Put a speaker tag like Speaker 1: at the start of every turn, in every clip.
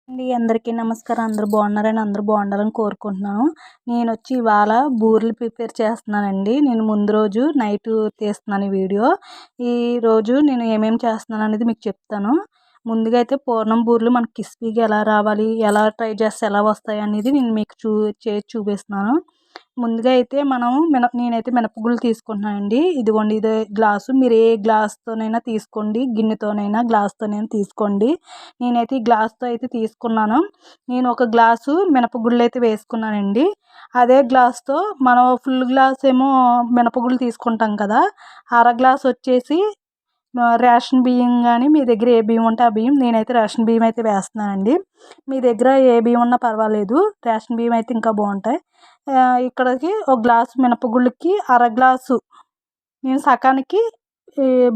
Speaker 1: అందరికీ నమస్కారం. అందరూ బాగున్నారని అందరూ బాగుండాలని కోరుకుంటున్నాను. నేనొచ్చి ఇవాళ బూరెలు ప్రిపేర్ చేస్తున్నానండి. నేను ముందు రోజు నైట్ తీస్తున్నాను ఈ వీడియో. ఈరోజు నేను ఏమేమి చేస్తున్నాను అనేది మీకు చెప్తాను. ముందుగా అయితే పూర్ణం బూరెలు మనకి క్రిస్పీగా ఎలా రావాలి, ఎలా ట్రై చేస్తే ఎలా వస్తాయి అనేది నేను మీకు చేసి చూపిస్తున్నాను. ముందుగా అయితే నేనైతే మినపగుళ్ళు తీసుకుంటున్నానండి. ఇదిగోండి, ఇదే గ్లాసు. మీరు ఏ గ్లాస్తోనైనా తీసుకోండి, గిన్నెతోనైనా గ్లాస్తోనైనా తీసుకోండి. నేనైతే ఈ గ్లాస్తో అయితే తీసుకున్నాను. నేను ఒక గ్లాసు మినపగుళ్ళు అయితే వేసుకున్నానండి. అదే గ్లాస్తో మనం ఫుల్ గ్లాస్ ఏమో మినపగుళ్ళు తీసుకుంటాం కదా, అర గ్లాస్ వచ్చేసి రేషన్ బియ్యం కానీ, మీ దగ్గర ఏ బియ్యం ఉంటే ఆ బియ్యం. నేనైతే రేషన్ బియ్యం అయితే వేస్తున్నానండి. మీ దగ్గర ఏ బియ్యం ఉన్నా పర్వాలేదు, రేషన్ బియ్యం అయితే ఇంకా బాగుంటాయి. ఇక్కడికి ఒక గ్లాసు మినపగుళ్ళకి అర గ్లాసు నేను సకానికి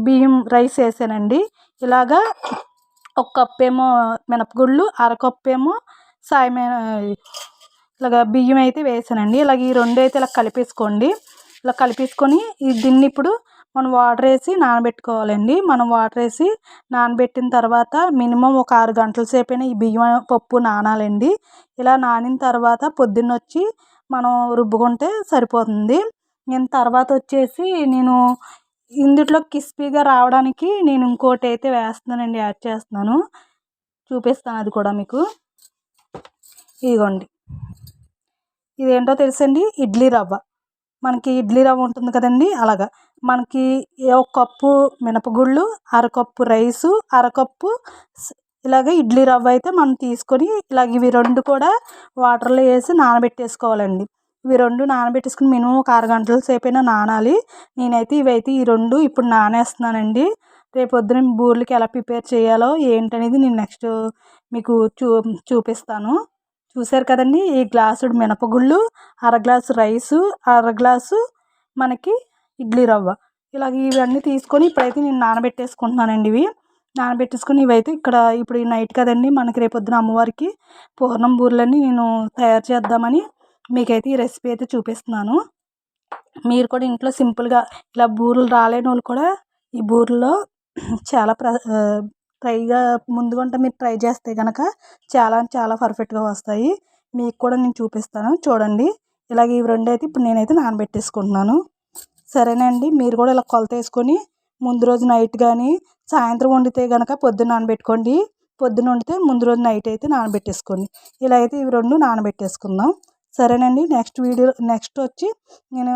Speaker 1: బియ్యం రైస్ వేసానండి. ఇలాగా ఒక కప్పు ఏమో మినపగుళ్ళు, అర కప్పు ఏమో ఇలాగ బియ్యం అయితే వేసానండి. ఇలాగ ఈ రెండు అయితే ఇలా కలిపేసుకోండి. ఇలా కలిపేసుకొని దీన్ని ఇప్పుడు మనం వాటర్ వేసి నానబెట్టుకోవాలండి. మనం వాటర్ వేసి నానబెట్టిన తర్వాత మినిమం ఒక 6 గంటల సేపైనా ఈ బియ్యం పప్పు నానాలండి. ఇలా నానిన తర్వాత పొద్దున్న వచ్చి మనం రుబ్బుకుంటే సరిపోతుంది. నేను తర్వాత వచ్చేసి నేను ఇందులో క్రిస్పీగా రావడానికి నేను ఇంకోటి అయితే వేస్తున్నానండి, యాడ్ చేస్తున్నాను. చూపిస్తాను అది కూడా మీకు. ఇదిగోండి, ఇదేంటో తెలుసండి, ఇడ్లీ రవ్వ. మనకి ఇడ్లీ రవ్వ ఉంటుంది కదండి, అలాగా మనకి ఒక కప్పు మినపగుళ్ళు, అరకప్పు రైసు, అరకప్పు ఇలాగ ఇడ్లీ రవ్వ అయితే మనం తీసుకొని ఇలాగ ఇవి రెండు కూడా వాటర్లో వేసి నానబెట్టేసుకోవాలండి. ఇవి రెండు నానబెట్టేసుకుని మినిమం ఒక 6 గంటల సేపైనా నానాలి. నేనైతే ఇవైతే ఈ రెండు ఇప్పుడు నానేస్తున్నానండి. రేపు పొద్దున బూరెలకి ఎలా ప్రిపేర్ చేయాలో ఏంటనేది నేను నెక్స్ట్ మీకు చూపిస్తాను. చూసారు కదండి, ఈ గ్లాసుడు మినపగుళ్ళు, అర గ్లాసు రైసు, అర గ్లాసు మనకి ఇడ్లీ రవ్వ. ఇలాగ ఇవన్నీ తీసుకొని ఇప్పుడైతే నేను నానబెట్టేసుకుంటున్నానండి. ఇవి నానబెట్టేసుకుని ఇవైతే ఇప్పుడు ఈ నైట్ కదండి, మనకి రేపొద్దున అమ్మవారికి పూర్ణం బూరెలన్నీ నేను తయారు చేద్దామని మీకైతే ఈ రెసిపీ అయితే చూపిస్తున్నాను. మీరు కూడా ఇంట్లో సింపుల్గా ఇలా బూరెలు రాలేని వాళ్ళు కూడా ఈ బూరెల్లో చాలా ముందుగా మీరు ట్రై చేస్తే కనుక చాలా చాలా పర్ఫెక్ట్గా వస్తాయి. మీకు కూడా నేను చూపిస్తాను చూడండి. ఇలాగ ఇవి రెండు అయితే ఇప్పుడు నేనైతే నానబెట్టేసుకుంటున్నాను. సరేనండి, మీరు కూడా ఇలా కొలత వేసుకొని ముందు రోజు నైట్ కానీ సాయంత్రం వండితే కనుక పొద్దున్న నానబెట్టుకోండి, పొద్దున్న వండితే ముందు రోజు నైట్ అయితే నానబెట్టేసుకోండి. ఇలా అయితే ఇవి రెండు నానబెట్టేసుకుందాం. సరేనండి, నెక్స్ట్ వచ్చి నేను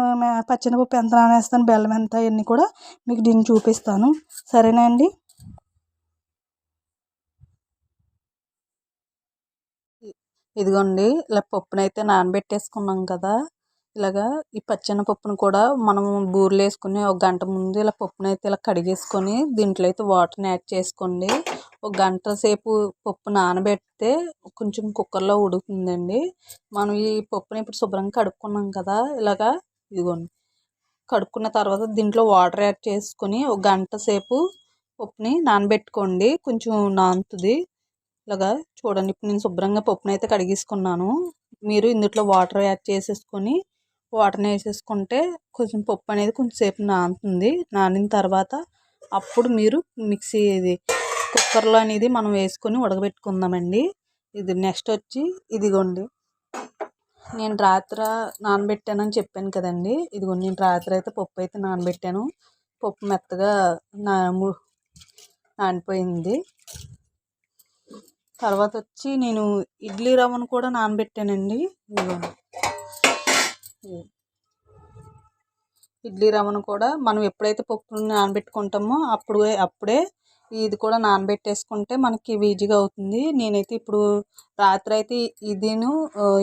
Speaker 1: పచ్చెనపప్పు ఎంత నానేస్తాను, బెల్లం ఎంత, ఇవన్నీ కూడా మీకు దీన్ని చూపిస్తాను. సరేనండి. ఇదిగోండి, ఇలా పప్పునైతే నానబెట్టేసుకున్నాం కదా. ఇలాగా ఈ పచ్చెనపప్పును కూడా మనం బూరెలు వేసుకుని ఒక గంట ముందు ఇలా పప్పునైతే ఇలా కడిగేసుకొని దీంట్లో అయితే వాటర్ని యాడ్ చేసుకోండి. ఒక గంట సేపు పప్పు నానబెడితే కొంచెం కుక్కర్లో ఉడుకుతుందండి. మనం ఈ పప్పుని ఇప్పుడు శుభ్రంగా కడుక్కున్నాం కదా. ఇలాగా ఇదిగోండి, కడుక్కున్న తర్వాత దీంట్లో వాటర్ యాడ్ చేసుకొని ఒక గంట సేపు పప్పుని నానబెట్టుకోండి, కొంచెం నానుతుంది. ఇలాగా చూడండి, ఇప్పుడు నేను శుభ్రంగా పప్పుని అయితే కడిగేసుకున్నాను. మీరు ఇందులో వాటర్ యాడ్ చేసేసుకొని వాటర్ని వేసేసుకుంటే కొంచెం పప్పు అనేది కొంచెంసేపు నానుతుంది. నానిన తర్వాత అప్పుడు మీరు కుక్కర్లో అనేది మనం వేసుకొని ఉడకబెట్టుకుందామండి. ఇది నెక్స్ట్ వచ్చి ఇదిగోండి, నేను రాత్రి నానబెట్టానని చెప్పాను కదండి. ఇదిగోండి, నేను రాత్రి అయితే పప్పు అయితే నానబెట్టాను. పప్పు మెత్తగా నానిపోయింది. తర్వాత వచ్చి నేను ఇడ్లీ రవ్వను కూడా నానబెట్టానండి. ఇదిగోండి, ఇడ్లీ రవ్వను కూడా మనం ఎప్పుడైతే పప్పును నానబెట్టుకుంటామో అప్పుడే ఇది కూడా నానబెట్టేసుకుంటే మనకి ఈజీగా అవుతుంది. నేనైతే ఇప్పుడు రాత్రి అయితే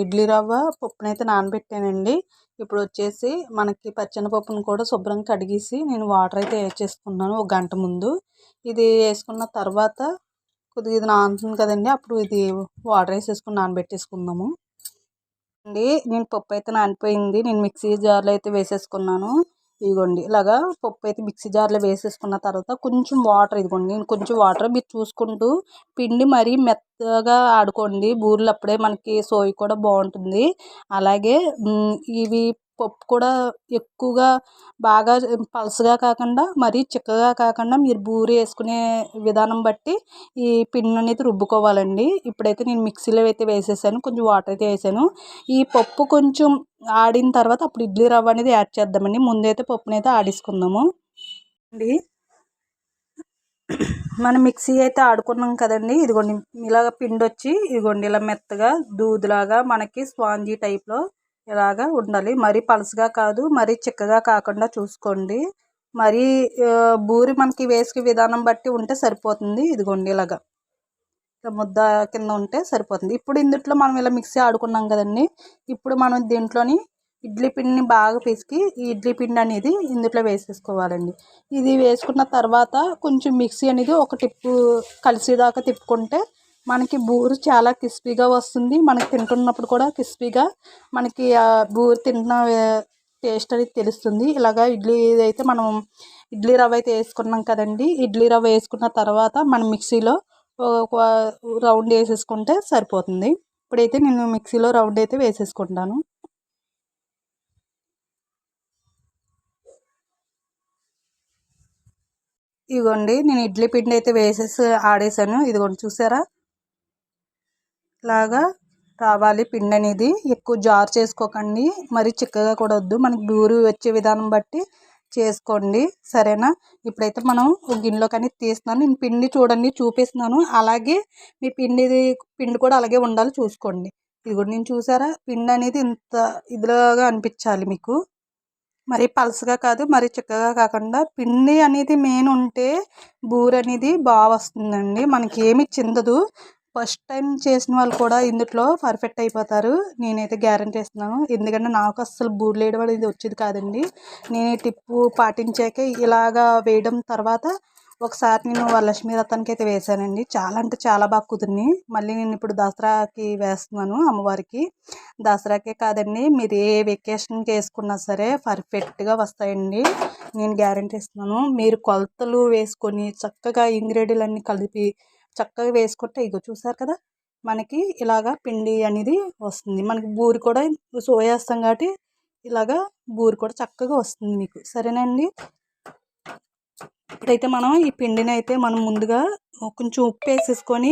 Speaker 1: ఇడ్లీ రవ్వ పప్పునైతే నానబెట్టానండి. ఇప్పుడు వచ్చేసి మనకి పచ్చెనపప్పును కూడా శుభ్రంగా కడిగేసి నేను వాటర్ అయితే వేసేసుకున్నాను ఒక గంట ముందు. ఇది వేసుకున్న తర్వాత కొద్దిగా ఇది నానుతుంది కదండి, అప్పుడు ఇది వాటర్ వేసేసుకుని నానబెట్టేసుకుందాము అండి. నేను పప్పు అయితే నానిపోయింది. నేను మిక్సీ జార్లో అయితే వేసేసుకున్నాను. ఇదిగోండి, ఇలాగా పప్పు అయితే మిక్సీ జార్లో వేసేసుకున్న తర్వాత కొంచెం వాటర్, ఇదిగోండి నేను కొంచెం వాటర్ మీరు చూసుకుంటూ పిండి మరీ మెత్తగా ఆడుకోండి. బూరెలు అప్పుడే మనకి సోయి కూడా బాగుంటుంది. అలాగే ఇవి పప్పు కూడా ఎక్కువగా బాగా పలసగా కాకుండా మరీ చిక్కగా కాకుండా మీరు బూరి వేసుకునే విధానం బట్టి ఈ పిండి అనేది రుబ్బుకోవాలండి. ఇప్పుడైతే నేను మిక్సీలో అయితే వేసేసాను, కొంచెం వాటర్ అయితే వేసాను. ఈ పప్పు కొంచెం ఆడిన తర్వాత అప్పుడు ఇడ్లీ రవ్వ అనేది యాడ్ చేద్దామండి. ముందైతే పప్పునైతే ఆడించుకుందాము అండి. మనం మిక్సీ అయితే ఆడుకున్నాం కదండి. ఇదిగోండి ఇలాగ పిండి వచ్చి ఇదిగోండి ఇలా మెత్తగా దూదిలాగా మనకి స్పాంజీ టైప్లో ఇలాగా ఉండాలి. మరీ పలసగా కాదు, మరీ చిక్కగా కాకుండా చూసుకోండి. మరీ బూరి మనకి వేసుకు విధానం బట్టి ఉంటే సరిపోతుంది. ఇదిగోండి ఇలాగా ముద్ద కింద ఉంటే సరిపోతుంది. ఇప్పుడు ఇందులో మనం ఇలా మిక్సీ ఆడుకున్నాం కదండి. ఇప్పుడు మనం దీంట్లోని ఇడ్లీ పిండిని బాగా పిసికి ఈ ఇడ్లీ పిండి అనేది ఇందులో వేసేసుకోవాలండి. ఇది వేసుకున్న తర్వాత కొంచెం మిక్సీ అనేది ఒక టిప్పు కలిసేదాకా తిప్పుకుంటే మనకి బూరు చాలా క్రిస్పీగా వస్తుంది. మనకి తింటున్నప్పుడు కూడా క్రిస్పీగా మనకి ఆ బూరు తింటున్న టేస్ట్ అనేది తెలుస్తుంది. ఇలాగా ఇడ్లీ అయితే మనం ఇడ్లీ రవ్వ అయితే వేసుకున్నాం కదండి. ఇడ్లీ రవ్వ వేసుకున్న తర్వాత మనం మిక్సీలో ఒక రౌండ్ వేసేసుకుంటే సరిపోతుంది. ఇప్పుడైతే నేను మిక్సీలో రౌండ్ అయితే వేసేసుకుంటాను. ఇదిగోండి నేను ఇడ్లీ పిండి అయితే వేసేసి ఆడేసాను. ఇదిగోండి చూసారా, ఇలాగా రావాలి పిండి అనేది. ఎక్కువ జారు చేసుకోకండి, మరి చిక్కగా కూడా వద్దు. మనకి బూరి వచ్చే విధానం బట్టి చేసుకోండి, సరేనా. ఇప్పుడైతే మనం ఒక గిన్నెలోకి అనేది తీస్తున్నాను. నేను పిండి చూడండి చూపిస్తున్నాను, అలాగే మీ పిండి కూడా అలాగే ఉండాలి చూసుకోండి. ఇదిగోండి నేను చూసారా, పిండి అనేది ఇంత ఇదిలాగా అనిపించాలి మీకు. మరీ పలసగా కాదు, మరీ చిక్కగా కాకుండా పిండి అనేది మెయిన్ ఉంటే బూరి అనేది బాగా వస్తుందండి. మనకి ఏమి చిందదు. ఫస్ట్ టైం చేసిన వాళ్ళు కూడా ఇందులో పర్ఫెక్ట్ అయిపోతారు, నేనైతే గ్యారంటీ ఇస్తున్నాను. ఎందుకంటే నాకు అస్సలు బూరెలు వేయడం అనేది వచ్చేది కాదండి. నేను ఈ టిప్పు పాటించాకే ఇలాగా వేయడం తర్వాత ఒకసారి నేను వరలక్ష్మి వ్రతానికి అయితే వేసానండి. చాలా అంటే చాలా బాగా కుదిరినాయి. మళ్ళీ నేను ఇప్పుడు దసరాకి వేస్తున్నాను అమ్మవారికి. దసరాకే కాదండి, మీరు ఏ వెకేషన్కి వేసుకున్నా సరే పర్ఫెక్ట్గా వస్తాయండి, నేను గ్యారంటీ ఇస్తున్నాను. మీరు కొలతలు వేసుకొని చక్కగా ఇంగ్రీడియంట్లు అన్నీ కలిపి చక్కగా వేసుకుంటే ఇగో చూసారు కదా, మనకి ఇలాగా పిండి అనేది వస్తుంది. మనకి బూరి కూడా సోయేస్తాం కాబట్టి ఇలాగా బూరి కూడా చక్కగా వస్తుంది మీకు, సరేనండి. ఇప్పుడైతే మనం ఈ పిండిని అయితే మనం ముందుగా కొంచెం ఉప్పు వేసేసుకొని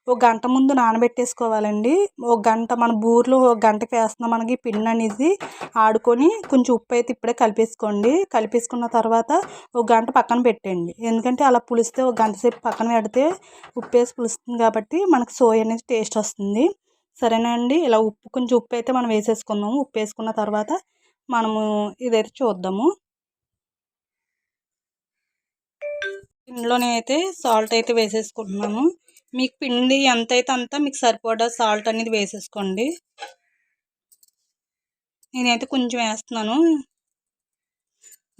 Speaker 1: ఒక గంట ముందు నానబెట్టేసుకోవాలండి. ఒక గంట మన బూరెలు ఒక గంటకి వేస్తున్నాం, మనకి పిండి అనేది ఆడుకొని కొంచెం ఉప్పు అయితే ఇప్పుడే కలిపేసుకోండి. కలిపేసుకున్న తర్వాత ఒక గంట పక్కన పెట్టండి. ఎందుకంటే అలా పులిస్తే ఒక గంట సేపు పక్కన పెడితే ఉప్పు వేసి పులుస్తుంది కాబట్టి మనకి సోయ అనేది టేస్ట్ వస్తుంది, సరేనా అండి. ఇలా కొంచెం ఉప్పు అయితే మనం వేసేసుకుందాము. ఉప్పు వేసుకున్న తర్వాత మనము ఇదైతే చూద్దాము. ఇందులోనే అయితే సాల్ట్ అయితే వేసేసుకుంటున్నాము. మీకు పిండి ఎంత అయితే అంత మీకు సరిపడా సాల్ట్ అనేది వేసేసుకోండి. నేనైతే కొంచెం వేస్తున్నాను.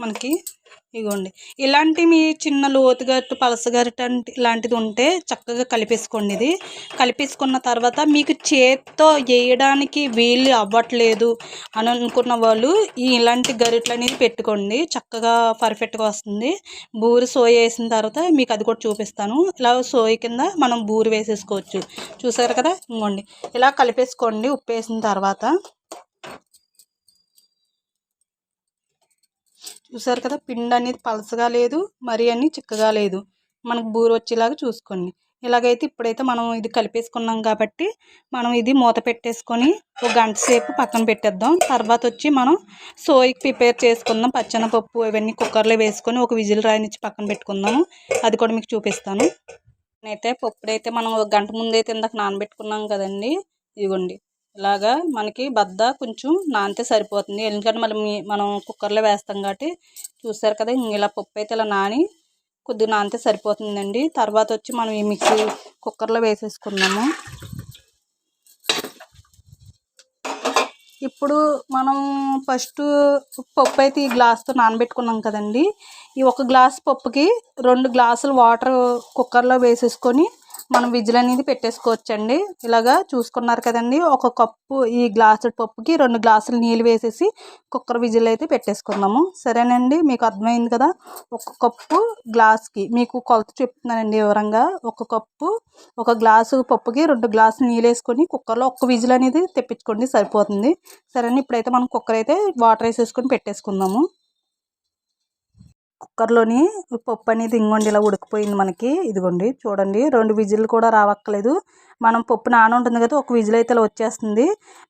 Speaker 1: మనకి ఇగోండి ఇలాంటి మీ చిన్న లోతుగట్టు పలసగట్టు ఇలాంటిది ఉంటే చక్కగా కలిపేసుకోండి. ఇది కలిపేసుకున్న తర్వాత మీకు చేత్తో వేయడానికి వీలు అవ్వట్లేదు అని అనుకున్న వాళ్ళు ఇలాంటి గరిటెలు అనేది పెట్టుకోండి, చక్కగా పర్ఫెక్ట్గా వస్తుంది. బూరి సోయ వేసిన తర్వాత మీకు అది కూడా చూపిస్తాను. ఇలా సోయ కింద మనం బూరి వేసేసుకోవచ్చు, చూసారు కదా. ఇంకోండి ఇలా కలిపేసుకోండి ఉప్పు వేసిన తర్వాత. చూసారు కదా, పిండి అనేది పలసగా లేదు, మరీ అని చిక్కగా లేదు, మనకు బూరు వచ్చేలాగా చూసుకోండి. ఇలాగైతే ఇప్పుడైతే మనం ఇది కలిపేసుకున్నాం కాబట్టి మనం ఇది మూత పెట్టేసుకొని ఒక గంట సేపు పక్కన పెట్టేద్దాం. తర్వాత వచ్చి మనం సోయికి ప్రిపేర్ చేసుకుందాం. పచ్చెనపప్పు ఇవన్నీ కుక్కర్లో వేసుకొని ఒక విజిల్ రాయనిచ్చి పక్కన పెట్టుకుందాము, అది కూడా మీకు చూపిస్తాను. అయితే పప్పుడైతే మనం ఒక గంట ముందైతే ఇందాక నానబెట్టుకున్నాం కదండి. ఇదిగోండి ఇలాగా మనకి బద్ద కొంచెం నానితే సరిపోతుంది, ఎందుకంటే మనం కుక్కర్లో వేస్తాం కాబట్టి. చూసారు కదా, ఇలా పప్పు అయితే ఇలా నాని కొద్దిగా నానితే సరిపోతుందండి. తర్వాత వచ్చి మనం ఈ మిక్సీ కుక్కర్లో వేసేసుకున్నాము. ఇప్పుడు మనం ఫస్ట్ పప్పు అయితే ఈ గ్లాస్తో నానబెట్టుకున్నాం కదండి. ఈ ఒక గ్లాస్ పప్పుకి 2 గ్లాసులు వాటర్ కుక్కర్లో వేసేసుకొని మనం విజిల్ అనేది పెట్టేసుకోవచ్చండి. ఇలాగా చూసుకున్నారు కదండి. ఒక కప్పు ఈ గ్లాసు పప్పుకి 2 గ్లాసులు నీళ్ళు వేసేసి కుక్కర్ విజిల్ అయితే పెట్టేసుకుందాము. సరేనండి, మీకు అర్థమైంది కదా. ఒక కప్పు గ్లాస్కి మీకు కొలత చెప్తున్నానండి వివరంగా. ఒక గ్లాసు పప్పుకి 2 గ్లాసులు నీళ్ళు వేసుకొని కుక్కర్లో ఒక్క విజిల్ అనేది తెప్పించుకోండి, సరిపోతుంది. సరేనండి, ఇప్పుడైతే మనం కుక్కర్ అయితే వాటర్ వేసేసుకొని పెట్టేసుకుందాము. కుక్కర్లోని పప్పు అనేది ఇంకోండి ఇలా ఉడికిపోయింది మనకి. ఇదిగోండి చూడండి, 2 విజిల్లు కూడా రావక్కలేదు. మనం పప్పు ఉంటుంది కదా, ఒక విజిల్ అయితే ఇలా వచ్చేస్తుంది.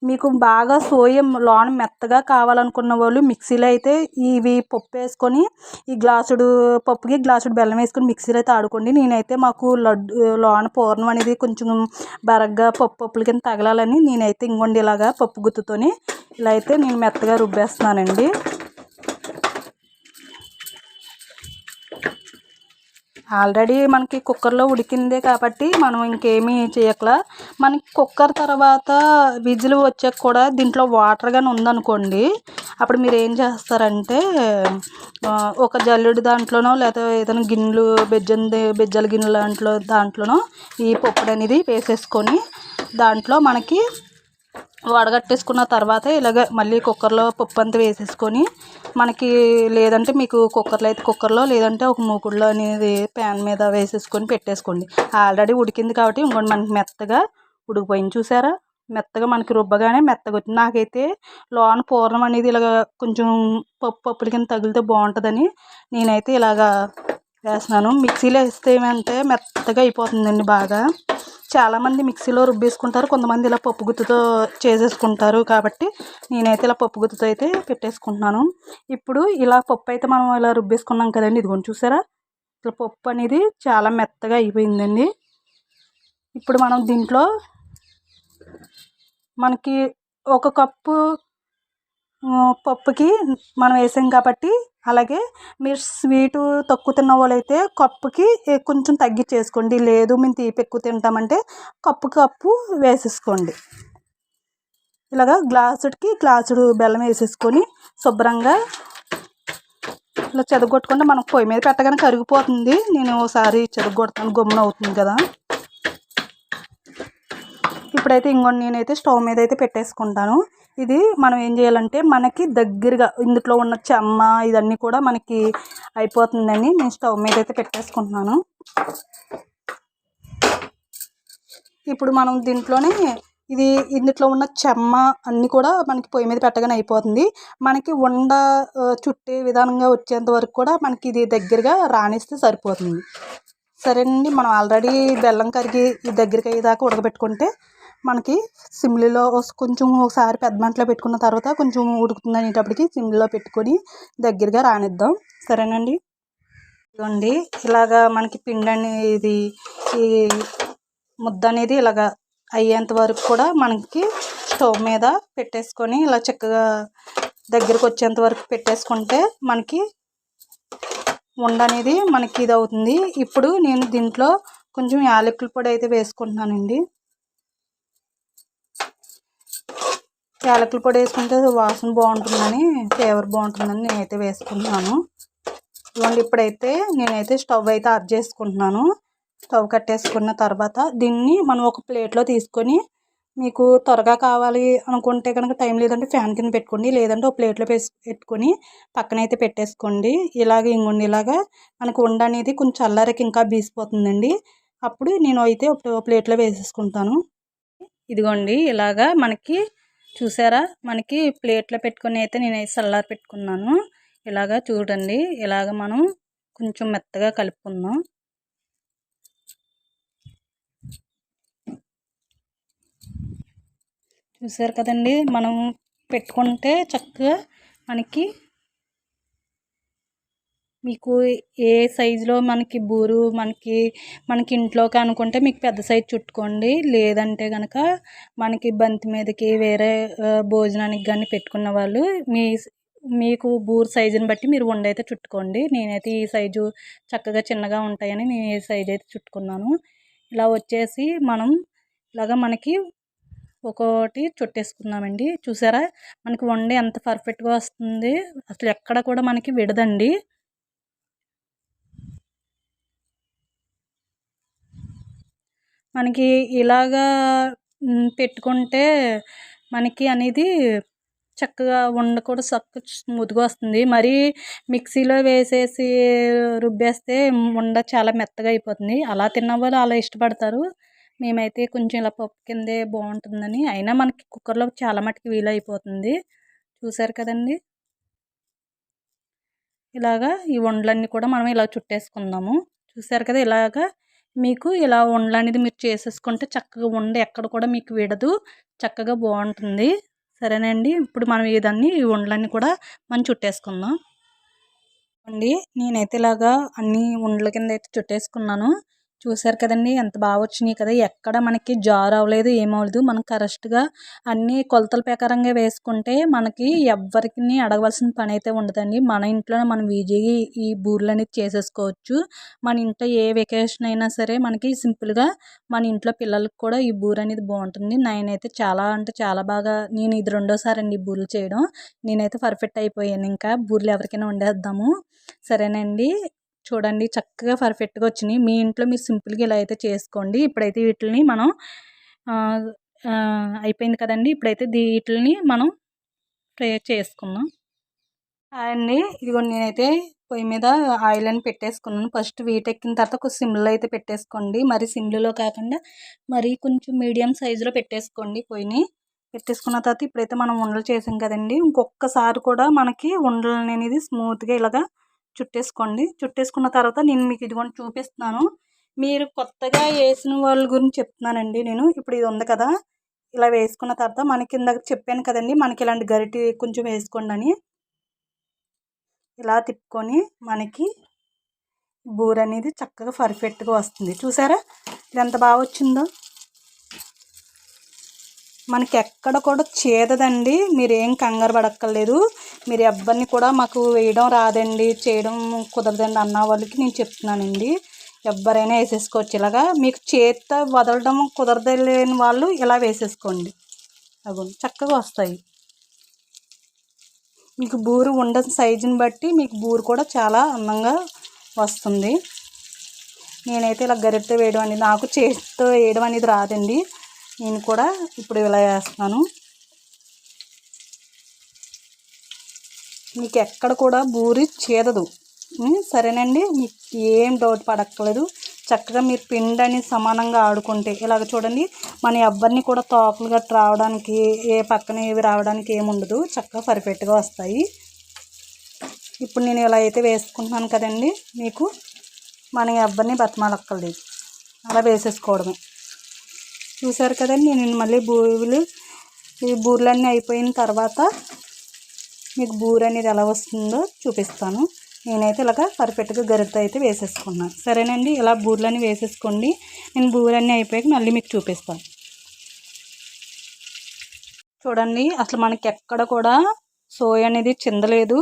Speaker 1: మీకు బాగా సోయం లోన మెత్తగా కావాలనుకున్న వాళ్ళు మిక్సీలో అయితే ఇవి పప్పు వేసుకొని ఈ గ్లాసుడు పప్పుకి గ్లాసుడు బెల్లం వేసుకొని మిక్సీలో అయితే ఆడుకోండి. నేనైతే మాకు లడ్డు లోన పూర్ణం అనేది కొంచెం బరగ్గా పప్పుల కింద తగలాలని నేనైతే ఇంకోండి ఇలాగా పప్పు గుత్తుతోని ఇలా అయితే నేను మెత్తగా రుబ్బేస్తున్నానండి. ఆల్రెడీ మనకి కుక్కర్లో ఉడికిందే కాబట్టి మనం ఇంకేమీ చేయక్కల. మనకి కుక్కర్ తర్వాత విజిల్ వచ్చాక కూడా దీంట్లో వాటర్ కానీ ఉందనుకోండి, అప్పుడు మీరు ఏం చేస్తారంటే ఒక జల్లెడు దాంట్లోనో లేదా ఏదైనా గిన్నెలు బెజ్జల గిన్నెలు దాంట్లోనో ఈ పప్పుడు అనేది వేసేసుకొని దాంట్లో మనకి వడగట్టేసుకున్న తర్వాత ఇలాగ మళ్ళీ కుక్కర్లో పప్పు అంతా వేసేసుకొని మనకి లేదంటే మీకు కుక్కర్లో అయితే కుక్కర్లో లేదంటే ఒక మూకుడులో అనేది ప్యాన్ మీద వేసేసుకొని పెట్టేసుకోండి. ఆల్రెడీ ఉడికింది కాబట్టి ఇంకోటి మనకి మెత్తగా ఉడికిపోయింది. చూసారా, మెత్తగా మనకి రుబ్బగానే మెత్తగా వచ్చింది. నాకైతే లోన పూర్ణం అనేది ఇలాగ కొంచెం పప్పుల కింద తగిలితే బాగుంటుందని నేనైతే ఇలాగా వేస్తున్నాను. మిక్సీలో వేస్తే ఏమంటే మెత్తగా అయిపోతుందండి బాగా. చాలామంది మిక్సీలో రుబ్బేసుకుంటారు, కొంతమంది ఇలా పప్పు గుత్తుతో చేసేసుకుంటారు. కాబట్టి నేనైతే ఇలా పప్పు గుత్తుతో అయితే పెట్టేసుకుంటున్నాను. ఇప్పుడు ఇలా పప్పు అయితే మనం ఇలా రుబ్బేసుకున్నాం కదండి. ఇదిగోండి చూసారా, ఇట్లా పప్పు అనేది చాలా మెత్తగా అయిపోయిందండి. ఇప్పుడు మనం దీంట్లో మనకి ఒక కప్పు పప్పుకి మనం వేసాం కాబట్టి, అలాగే మీరు స్వీటు తక్కువ తిన్న వాళ్ళైతే కప్పుకి కొంచెం తగ్గించేసుకోండి. లేదు మేము తీపి ఎక్కువ తింటామంటే కప్పు వేసేసుకోండి. ఇలాగా గ్లాసుడు బెల్లం వేసేసుకొని శుభ్రంగా ఇలా చెదగొట్టుకుంటే మనం పొయ్యి మీద పెట్టగానే కరిగిపోతుంది. నేను ఒకసారి చెదగొడతాను, గమ్మున అవుతుంది కదా. ఇప్పుడైతే ఇంకోటి నేనైతే స్టవ్ మీద అయితే పెట్టేసుకుంటాను. ఇది మనం ఏం చేయాలంటే మనకి దగ్గరగా ఇందులో ఉన్న చెమ్మ ఇదన్నీ కూడా మనకి అయిపోతుందని నేను స్టవ్ మీద అయితే పెట్టేసుకుంటున్నాను. ఇప్పుడు మనం దీంట్లోనే ఇందులో ఉన్న చెమ్మ అన్నీ కూడా మనకి పొయ్యి మీద పెట్టగానే అయిపోతుంది. మనకి చుట్టే విధానంగా వచ్చేంత వరకు కూడా మనకి ఇది దగ్గరగా రానిస్తే సరిపోతుంది. సరేనండి, మనం ఆల్రెడీ బెల్లం కరిగి దగ్గరికి అయ్యేదాకా ఉడకబెట్టుకుంటే మనకి సిమ్లో కొంచెం ఒకసారి పెద్ద మంటలో పెట్టుకున్న తర్వాత కొంచెం ఉడుకుతుంది అనేటప్పటికి సిమ్లో పెట్టుకొని దగ్గరగా రానిద్దాం. సరేనండి, ఇదిగోండి ఇలాగా మనకి పిండి అనేది ఈ ముద్ద అనేది ఇలాగా అయ్యేంత వరకు కూడా మనకి స్టవ్ మీద పెట్టేసుకొని ఇలా చక్కగా దగ్గరకు వచ్చేంత వరకు పెట్టేసుకుంటే మనకి అనేది మనకి ఇది అవుతుంది. ఇప్పుడు నేను దీంట్లో కొంచెం యాలకుల పొడి అయితే వేసుకుంటున్నానండి. యాలకుల పొడి వేసుకుంటే వాసన బాగుంటుందని, ఫ్లేవర్ బాగుంటుందని నేనైతే వేసుకుంటున్నాను. ఇవ్వండి, ఇప్పుడైతే నేనైతే స్టవ్ అయితే ఆఫ్ చేసుకుంటున్నాను. స్టవ్ కట్టేసుకున్న తర్వాత దీన్ని మనం ఒక ప్లేట్లో తీసుకొని, మీకు త్వరగా కావాలి అనుకుంటే కనుక టైం లేదంటే ఫ్యాన్ కింద పెట్టుకోండి, లేదంటే ఒక ప్లేట్లో పెట్టుకొని పక్కనైతే పెట్టేసుకోండి. ఇంకోండి ఇలాగా మనకు అనేది కొంచెం చల్లారకి ఇంకా బీసిపోతుందండి. అప్పుడు నేను అయితే ఒక ప్లేట్లో వేసేసుకుంటాను. ఇదిగోండి ఇలాగా మనకి చూసారా, మనకి ప్లేట్లో పెట్టుకొని అయితే నేనైతే చల్లారి పెట్టుకున్నాను. ఇలాగా చూడండి, ఇలాగ మనం కొంచెం మెత్తగా కలుపుకుందాం. చూసారు కదండి, మనం పెట్టుకుంటే చక్కగా మనకి మీకు ఏ సైజులో మనకి బూరు మనకి ఇంట్లోకి అనుకుంటే మీకు పెద్ద సైజు చుట్టుకోండి, లేదంటే కనుక మనకి బంతి మీదకి వేరే భోజనానికి కానీ పెట్టుకున్న వాళ్ళు మీకు బూరు సైజుని బట్టి మీరు ఉండైతే చుట్టుకోండి. నేనైతే ఈ సైజు చక్కగా చిన్నగా ఉంటాయని నేను ఈ సైజు అయితే చుట్టుకున్నాను. ఇలా వచ్చేసి మనం ఇలాగా మనకి ఒక్కొక్కటి చుట్టేసుకుందామండి. చూసారా, మనకి ఎంత పర్ఫెక్ట్గా వస్తుంది, అసలు ఎక్కడ కూడా మనకి విడదండి. మనకి ఇలాగా పెట్టుకుంటే మనకి అనేది చక్కగా ఉండ కూడా స్మూత్గా వస్తుంది. మరీ మిక్సీలో వేసేసి రుబ్బేస్తే ఉండ చాలా మెత్తగా అయిపోతుంది. అలా తిన్నవాళ్ళు అలా ఇష్టపడతారు. మేమైతే కొంచెం ఇలా పప్పు కిందే బాగుంటుందని. అయినా మనకి కుక్కర్లో చాలా మట్టుకు వీలైపోతుంది. చూసారు కదండి. ఇలాగా ఈ ఉండలన్నీ కూడా మనం ఇలా చుట్టేసుకుందాము. చూసారు కదా. ఇలాగా మీకు ఇలా ఉండలు అనేది మీరు చేసేసుకుంటే చక్కగా ఉండ ఎక్కడ కూడా మీకు విడదు, చక్కగా బాగుంటుంది. సరేనండి. ఇప్పుడు మనం ఈ ఉండలన్నీ కూడా మనం చుట్టేసుకుందాం అండి. నేనైతే ఇలాగా అన్ని ఉండల కింద అయితే చుట్టేసుకున్నాను. చూసారు కదండి ఎంత బాగా వచ్చినాయి కదా. ఎక్కడ మనకి జారు అవ్వలేదు, ఏమవ్వలేదు. మనం కరెక్ట్గా అన్నీ కొలతల ప్రకారంగా వేసుకుంటే మనకి ఎవ్వరికి అడగవలసిన పని అయితే ఉండదండి. మన ఇంట్లోనే మనం ఈజీగా ఈ బూరెలు అనేది చేసేసుకోవచ్చు. మన ఇంట్లో ఏ వెకేషన్ అయినా సరే మనకి సింపుల్గా మన ఇంట్లో పిల్లలకి కూడా ఈ బూరె అనేది బాగుంటుంది. నేనైతే చాలా అంటే చాలా బాగా, నేను ఇది రెండోసారి అండి ఈ బూరెలు చేయడం. నేనైతే పర్ఫెక్ట్ అయిపోయాను. ఇంకా బూరెలు ఎవరికైనా వండేద్దాము. సరేనండి. చూడండి చక్కగా పర్ఫెక్ట్గా వచ్చినాయి. మీ ఇంట్లో మీరు సింపుల్గా ఇలా అయితే చేసుకోండి. ఇప్పుడైతే వీటిని మనం అయిపోయింది కదండి. ఇప్పుడైతే వీటిని మనం ఫ్రై చేసుకుందాం అండి. ఇదిగోండి నేనైతే పొయ్యి మీద ఆయిల్ అని పెట్టేసుకున్నాను. ఫస్ట్ వీటెక్కిన తర్వాత కొంచెం సిమ్లో అయితే పెట్టేసుకోండి. మరి సిమ్లో కాకుండా మరి కొంచెం మీడియం సైజులో పెట్టేసుకోండి పొయ్యిని. పెట్టేసుకున్న తర్వాత ఇప్పుడైతే మనం ఉండలు చేసాం కదండి. ఇంకొకసారి కూడా మనకి ఉండలు అనేది స్మూత్గా ఇలాగా చుట్టేసుకోండి. చుట్టేసుకున్న తర్వాత నేను మీకు ఇదిగోండి చూపిస్తున్నాను. మీరు కొత్తగా వేసిన వాళ్ళ గురించి చెప్తున్నానండి నేను. ఇప్పుడు ఇది ఉంది కదా, ఇలా వేసుకున్న తర్వాత మనకి ఇందాక చెప్పాను కదండి, మనకి ఇలాంటి గరిటె కొంచెం వేసుకోండి అని. ఇలా తిప్పుకొని మనకి బూరె అనేది చక్కగా పర్ఫెక్ట్గా వస్తుంది. చూసారా ఇది ఎంత బాగా వచ్చిందో. మనకి ఎక్కడ కూడా చేదదండి. మీరు ఏం కంగారు పడక్కర్లేదు. మీరు ఎవ్వరిని కూడా మాకు వేయడం రాదండి, చేయడం కుదరదండి అన్న వాళ్ళకి నేను చెప్తున్నానండి. ఎవరైనా వేసేసుకోవచ్చు. ఇలాగా మీకు చేత్తో వదలడం కుదరలేని వాళ్ళు ఇలా వేసేసుకోండి. అవి చక్కగా వస్తాయి. మీకు బూరు ఉండని సైజుని బట్టి మీకు బూరు కూడా చాలా అందంగా వస్తుంది. నేనైతే ఇలా గరిటెతో వేయడం అనేది, నాకు చేతితో వేయడం అనేది రాదండి. నేను కూడా ఇప్పుడు ఇలా వేస్తున్నాను. మీకు ఎక్కడ కూడా బూరి చేదదు. సరేనండి. మీకు ఏం డౌట్ పడక్కలేదు. చక్కగా మీరు పిండి అని సమానంగా ఆడుకుంటే ఇలాగ చూడండి. మన ఎవ్వరిని కూడా తోకలు గట్రా రావడానికి, ఏ పక్కన ఏవి రావడానికి ఏముండదు. చక్కగా పర్ఫెక్ట్గా వస్తాయి. ఇప్పుడు నేను ఇలా అయితే వేసుకుంటున్నాను కదండి. మీకు మన ఎవ్వరిని బతమాలక్కర్లేదు, అలా వేసేసుకోవడమే. చూసారు కదండి. నేను మళ్ళీ ఈ బూరెలన్నీ అయిపోయిన తర్వాత మీకు బూరె అనేది ఎలా వస్తుందో చూపిస్తాను. నేనైతే ఇలాగ పర్ఫెక్ట్గా గరిటెతో అయితే వేసేసుకున్నాను. సరేనండి. ఇలా బూరెలన్నీ వేసేసుకోండి. నేను బూరెలన్నీ అయిపోయాక మళ్ళీ మీకు చూపిస్తాను. చూడండి అసలు మనకి ఎక్కడ కూడా సోయ అనేది చిందలేదు.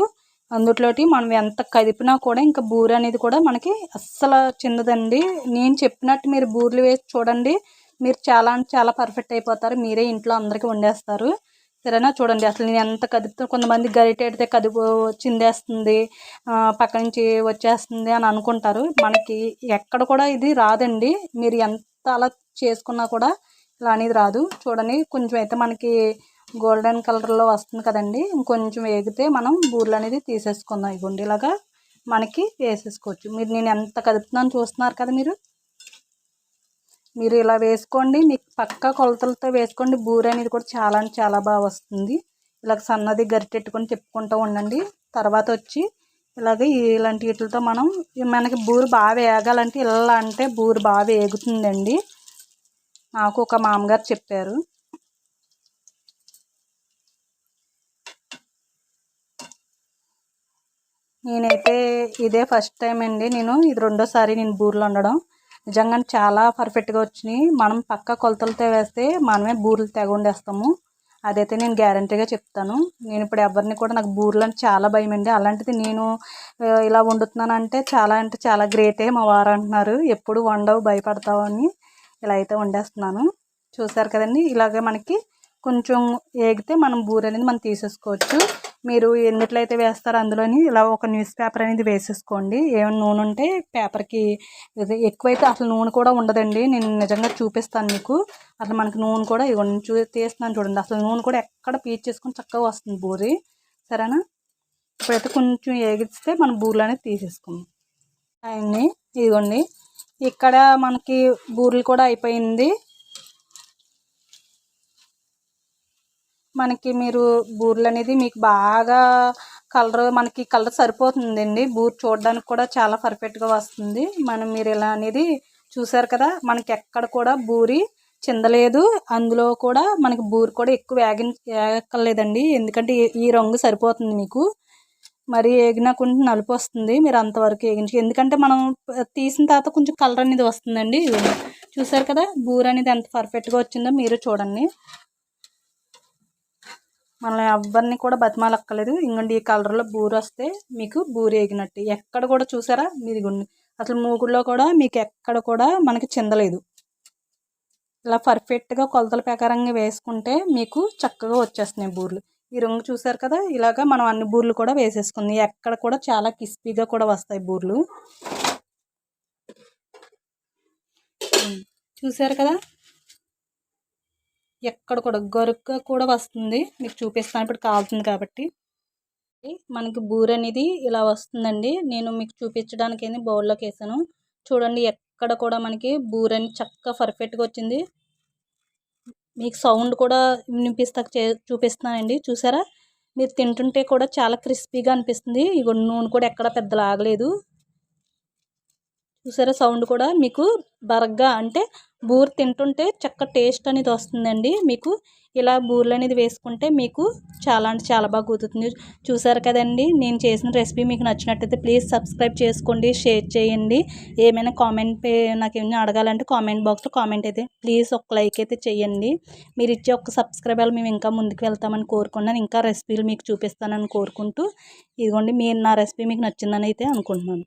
Speaker 1: అందులోటి మనం ఎంత కదిపినా కూడా ఇంకా బూరె అనేది కూడా మనకి అస్సలు చిందదండి. నేను చెప్పినట్టు మీరు బూరెలు వేసి చూడండి. మీరు చాలా అంటే చాలా పర్ఫెక్ట్ అయిపోతారు. మీరే ఇంట్లో అందరికీ వండేస్తారు. సరేనా. చూడండి అసలు నేను ఎంత కదుపుతాను. కొంతమంది గరిటెడితే చిందేస్తుంది, పక్క నుంచి వచ్చేస్తుంది అని అనుకుంటారు. మనకి ఎక్కడ కూడా ఇది రాదండి. మీరు ఎంత అలా చేసుకున్నా కూడా ఇలా అనేది రాదు. చూడండి కొంచెం అయితే మనకి గోల్డెన్ కలర్లో వస్తుంది కదండి. ఇంకొంచెం వేగితే మనం బూరెలు అనేది తీసేసుకుందాం. ఈ గుండెలాగా మనకి వేసేసుకోవచ్చు. నేను ఎంత కదుపుతున్నాను చూస్తున్నారు కదా. మీరు ఇలా వేసుకోండి. మీకు పక్కా కొలతలతో వేసుకోండి. బూరె అనేది కూడా చాలా అంటే చాలా బాగా వస్తుంది. ఇలాగ సన్నది గరిటెట్టుకొని తిప్పుకుంటూ ఉండండి. తర్వాత వచ్చి ఇలాగే ఇలాంటి వీటితో మనకి బూరె బాగా వేగాలంటే ఇలా అంటే బూరె బాగా వేగుతుందండి. నాకు ఒక మామగారు చెప్పారు. నేనైతే ఇదే ఫస్ట్ టైం అండి. ఇది రెండోసారి నేను బూరెలు వండడం. నిజంగా చాలా పర్ఫెక్ట్గా వచ్చినాయి. మనం పక్కా కొలతలతో వేస్తే మనమే బూరెలు తెగ వండేస్తాము. అదైతే నేను గ్యారంటీగా చెప్తాను. నేను ఇప్పుడు ఎవరిని కూడా, నాకు బూరెలు అంటే చాలా భయం అండి. అలాంటిది నేను ఇలా వండుతున్నానంటే చాలా అంటే చాలా గ్రేటే. మా వారు అంటున్నారు ఎప్పుడు వండవు, భయపడతావు అని. ఇలా అయితే వండేస్తున్నాను. చూసారు కదండి. ఇలాగే మనకి కొంచెం వేగితే మనం బూరె అనేది మనం తీసేసుకోవచ్చు. మీరు ఎందుట్లో అయితే వేస్తారో అందులోని ఇలా ఒక న్యూస్ పేపర్ అనేది వేసేసుకోండి. ఏమైనా నూనె ఉంటే పేపర్కి ఎక్కువైతే అసలు నూనె కూడా ఉండదండి. నేను నిజంగా చూపిస్తాను మీకు. అసలు మనకి నూనె కూడా ఇదిగోండి తీస్తున్నాను చూడండి. అసలు నూనె కూడా ఎక్కడ పీల్చేసుకొని చక్కగా వస్తుంది బూరి. సరేనా? ఇప్పుడైతే కొంచెం ఏగిస్తే మనం బూరెలు అనేది తీసేసుకుందాం. అవన్నీ ఇదిగోండి ఇక్కడ మనకి బూరెలు కూడా అయిపోయింది. మనకి మీరు బూరెలు అనేది మీకు బాగా మనకి కలర్ సరిపోతుందండి. బూరె చూడడానికి కూడా చాలా పర్ఫెక్ట్గా వస్తుంది. మీరు ఇలా అనేది చూసారు కదా, మనకి ఎక్కడ కూడా బూరి చిందలేదు. అందులో కూడా మనకి బూరె కూడా ఎక్కువ వేగక్కర్లేదండి. ఎందుకంటే ఈ రంగు సరిపోతుంది మీకు. మరి ఏగినా కొంచెం నలుపు వస్తుంది. మీరు అంతవరకు వేగించి, ఎందుకంటే మనం తీసిన తర్వాత కొంచెం కలర్ అనేది వస్తుందండి. చూసారు కదా బూరె అనేది ఎంత పర్ఫెక్ట్గా వచ్చిందో మీరు చూడండి. మనం ఎవరిని కూడా బతిమాలక్కర్లేదు. ఇంకోండి ఈ కలర్లో బూరె వస్తే మీకు బూరె వేగినట్టు. ఎక్కడ కూడా చూసారా మీరు అసలు మూగుడులో కూడా మీకు ఎక్కడ కూడా మనకి చిందలేదు. ఇలా పర్ఫెక్ట్గా కొలతల ప్రకారంగా వేసుకుంటే మీకు చక్కగా వచ్చేస్తున్నాయి బూరెలు. ఈ రంగు చూసారు కదా, ఇలాగా మనం అన్ని బూరెలు కూడా వేసేసుకుంది. ఎక్కడ కూడా చాలా క్రిస్పీగా కూడా వస్తాయి బూరెలు. చూసారు కదా, ఎక్కడ కూడా గరుగ్గా కూడా వస్తుంది. మీకు చూపిస్తాను ఇప్పుడు కాలుతుంది కాబట్టి. మనకి బూరె అనేది ఇలా వస్తుందండి. నేను మీకు చూపించడానికి బౌల్లోకి వేసాను చూడండి. ఎక్కడ కూడా మనకి బూరె అనేది చక్కగా పర్ఫెక్ట్గా వచ్చింది. మీకు సౌండ్ కూడా చూపిస్తున్నానండి. చూసారా, మీరు తింటుంటే కూడా చాలా క్రిస్పీగా అనిపిస్తుంది. ఇగో నూనె కూడా ఎక్కడ పెద్ద లాగలేదు. చూసారా, సౌండ్ కూడా మీకు బరగ్గా అంటే బూరె తింటుంటే చక్క టేస్ట్ అనేది వస్తుందండి. మీకు ఇలా బూరెలు అనేది వేసుకుంటే మీకు చాలా అంటే చాలా బాగా కుదురుతుంది. చూసారు కదండి, నేను చేసిన రెసిపీ మీకు నచ్చినట్టయితే ప్లీజ్ సబ్స్క్రైబ్ చేసుకోండి, షేర్ చేయండి. ఏమైనా కామెంట్ నాకు ఏమైనా అడగాలంటే కామెంట్ బాక్స్లో కామెంట్ అయితే ప్లీజ్ ఒక లైక్ అయితే చేయండి. మీరు ఇచ్చే ఒక సబ్స్క్రైబ్ వల్ల మేము ఇంకా ముందుకు వెళ్తామని కోరుకున్నాను. ఇంకా రెసిపీలు మీకు చూపిస్తానని కోరుకుంటూ ఇదిగోండి, నా రెసిపీ మీకు నచ్చిందని అయితే అనుకుంటున్నాను.